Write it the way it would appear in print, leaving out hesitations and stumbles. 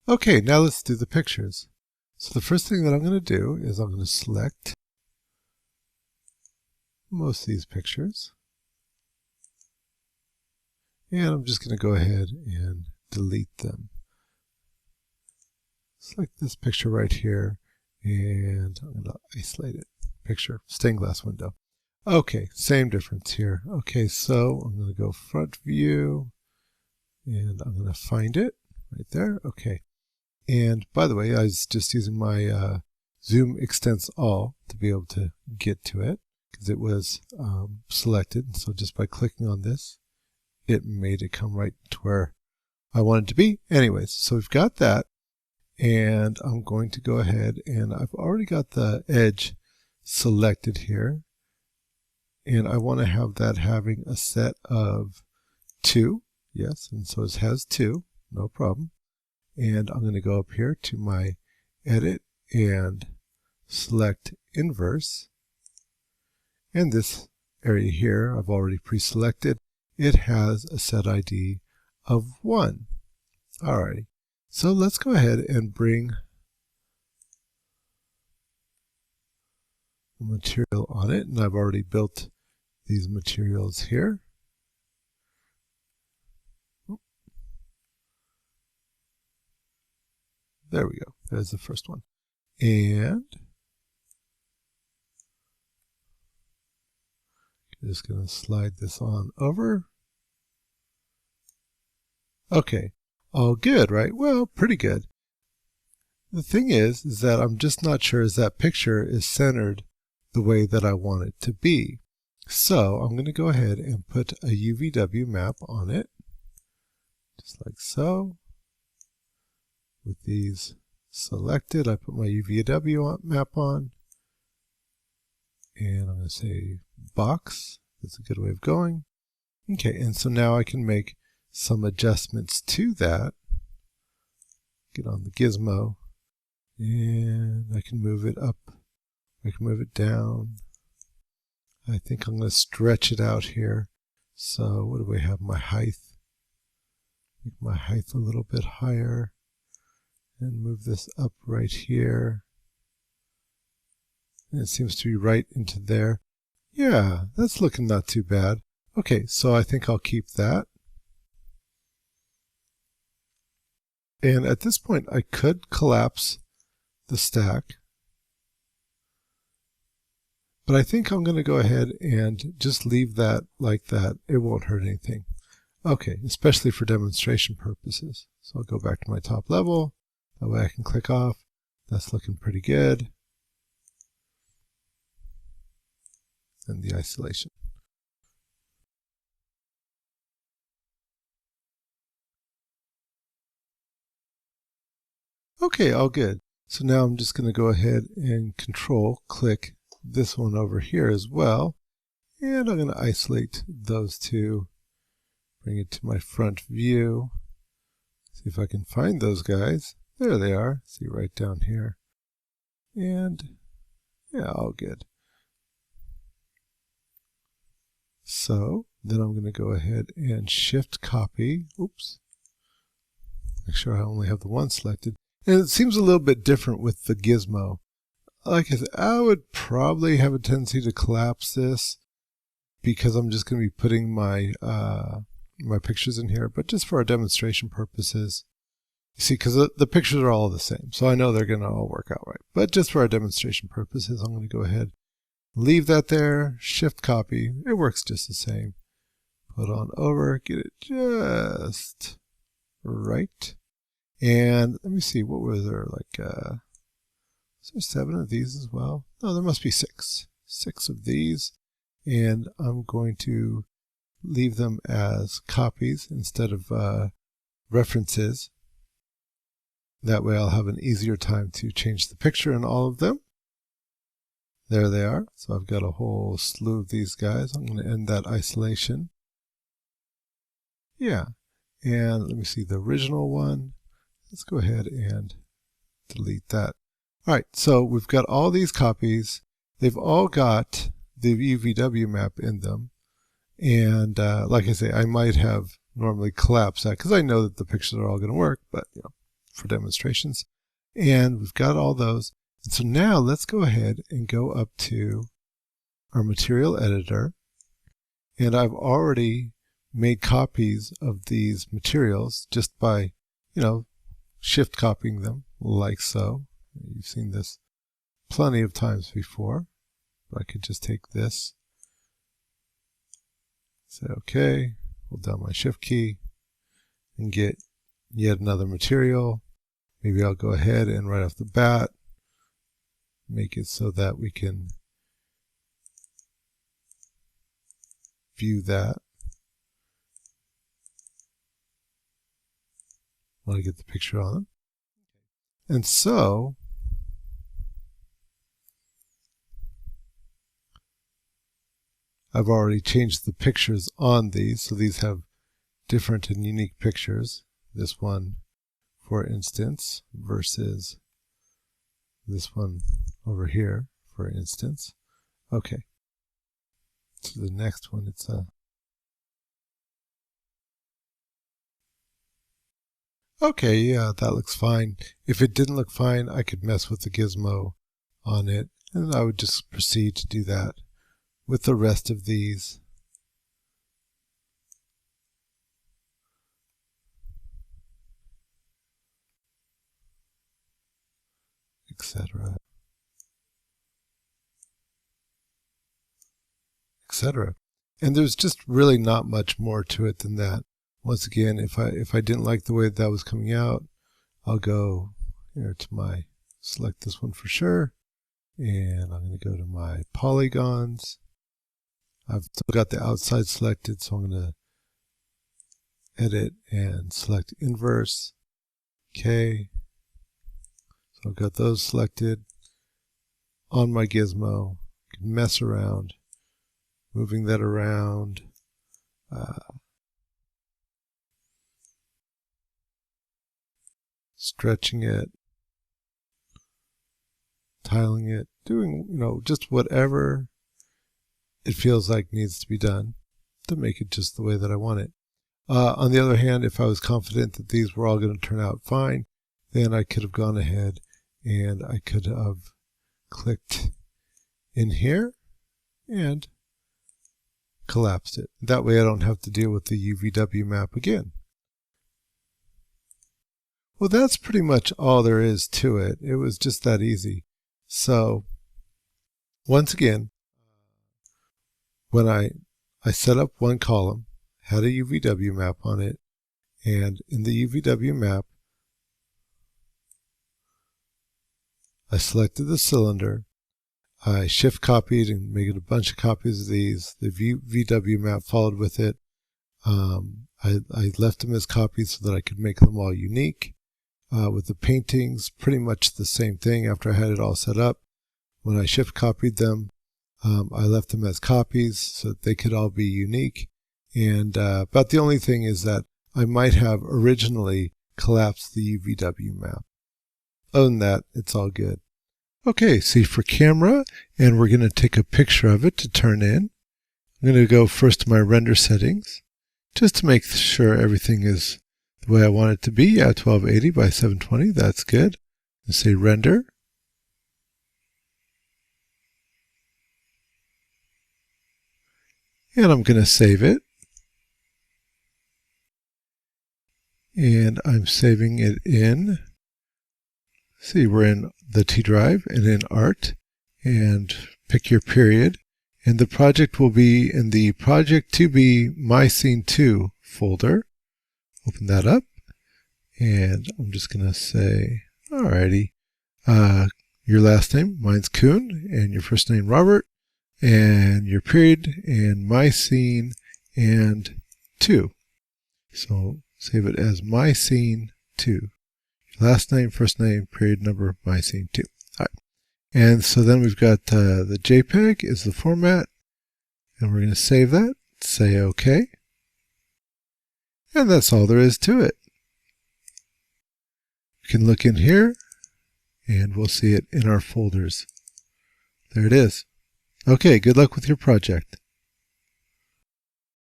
Okay, now let's do the pictures. So the first thing that I'm going to do is I'm going to select most of these pictures. And I'm just going to go ahead and delete them. Select this picture right here, and I'm going to isolate it. Picture, stained glass window. Okay, same difference here. Okay, so I'm going to go front view, and I'm going to find it right there. Okay. And by the way, I was just using my Zoom Extents All to be able to get to it because it was selected. So just by clicking on this, it made it come right to where I wanted to be. Anyways, so we've got that. And I'm going to go ahead and I've already got the edge selected here. And I want to have that having a set of 2. Yes, and so it has 2. No problem. And I'm going to go up here to my edit and select inverse. And this area here I've already pre-selected. It has a set ID of 1. Alrighty. So let's go ahead and bring the material on it. And I've already built these materials here. There we go. There's the first one. And I'm just going to slide this on over. Okay. All good, right? Well, pretty good. The thing is that I'm just not sure as that picture is centered the way that I want it to be. So I'm going to go ahead and put a UVW map on it, just like so. With these selected, I put my UVW map on, and I'm going to say box. That's a good way of going. Okay, and so now I can make some adjustments to that. Get on the gizmo, and I can move it up. I can move it down. I think I'm going to stretch it out here. So what do we have? My height. Make my height a little bit higher. And move this up right here. And it seems to be right into there. Yeah, that's looking not too bad. Okay, so I think I'll keep that. And at this point, I could collapse the stack. But I think I'm going to go ahead and just leave that like that. It won't hurt anything. Okay, especially for demonstration purposes. So I'll go back to my top level. That way I can click off. That's looking pretty good. And the isolation. Okay, all good. So now I'm just going to go ahead and control click this one over here as well. And I'm going to isolate those two. Bring it to my front view. See if I can find those guys. There they are. See right down here. And yeah, all good. So then I'm going to go ahead and shift copy. Oops. Make sure I only have the one selected. And it seems a little bit different with the gizmo. Like I said, I would probably have a tendency to collapse this because I'm just going to be putting my my pictures in here. But just for our demonstration purposes, you see, because the pictures are all the same. So I know they're going to all work out right. But just for our demonstration purposes, I'm going to go ahead, leave that there, shift copy. It works just the same. Put on over, get it just right. And let me see, what were there, like, is there 7 of these as well? No, there must be 6. 6 of these. And I'm going to leave them as copies instead of references. That way I'll have an easier time to change the picture in all of them. There they are. So I've got a whole slew of these guys. I'm going to end that isolation. Yeah. And let me see the original one. Let's go ahead and delete that. All right. So we've got all these copies. They've all got the UVW map in them. And like I say, I might have normally collapsed that because I know that the pictures are all going to work, but you know, for demonstrations. And we've got all those. And so now let's go ahead and go up to our material editor. And I've already made copies of these materials just by, shift copying them like so. You've seen this plenty of times before. I could just take this, say OK, hold down my shift key, and get yet another material. Maybe I'll go ahead and right off the bat make it so that we can view that. Want to get the picture on them. And so I've already changed the pictures on these, so these have different and unique pictures. This one, for instance, versus this one over here, for instance. Okay. So the next one, it's a... Okay, yeah, that looks fine. If it didn't look fine, I could mess with the gizmo on it, and I would just proceed to do that with the rest of these. Etc. Etc. And there's just really not much more to it than that. Once again, if I didn't like the way that was coming out, I'll go here to my, select this one for sure, and I'm going to go to my polygons. I've still got the outside selected, so I'm going to edit and select inverse. Okay. So I've got those selected on my gizmo. I can mess around, moving that around. Stretching it, tiling it, doing, just whatever it feels like needs to be done to make it just the way that I want it. On the other hand, if I was confident that these were all going to turn out fine, then I could have gone ahead and I could have clicked in here and collapsed it. That way I don't have to deal with the UVW map again. Well, that's pretty much all there is to it. It was just that easy. So once again, when I set up one column, had a UVW map on it, and in the UVW map, I selected the cylinder, I shift copied and made a bunch of copies of these. The VW map followed with it. I left them as copies so that I could make them all unique. With the paintings, pretty much the same thing after I had it all set up. When I shift copied them, I left them as copies so that they could all be unique. And but the only thing is that I might have originally collapsed the UVW map. Other than that, it's all good. Okay, see for camera, and we're going to take a picture of it to turn in. I'm going to go first to my render settings, just to make sure everything is the way I want it to be. Yeah, 1280 by 720, that's good. And say render. And I'm going to save it. And I'm saving it in, see, we're in the T drive and in art, and pick your period. And the project will be in the project to be My Scene 2 folder. Open that up, and I'm just going to say, alrighty, your last name, mine's Kuhn, and your first name, Robert, and your period, and My Scene, and 2. So save it as My Scene 2. Last name, first name, period number, My Scene 2. All right. And so then we've got the JPEG is the format, and we're going to save that, say OK. And that's all there is to it. You can look in here, and we'll see it in our folders. There it is. Okay, good luck with your project.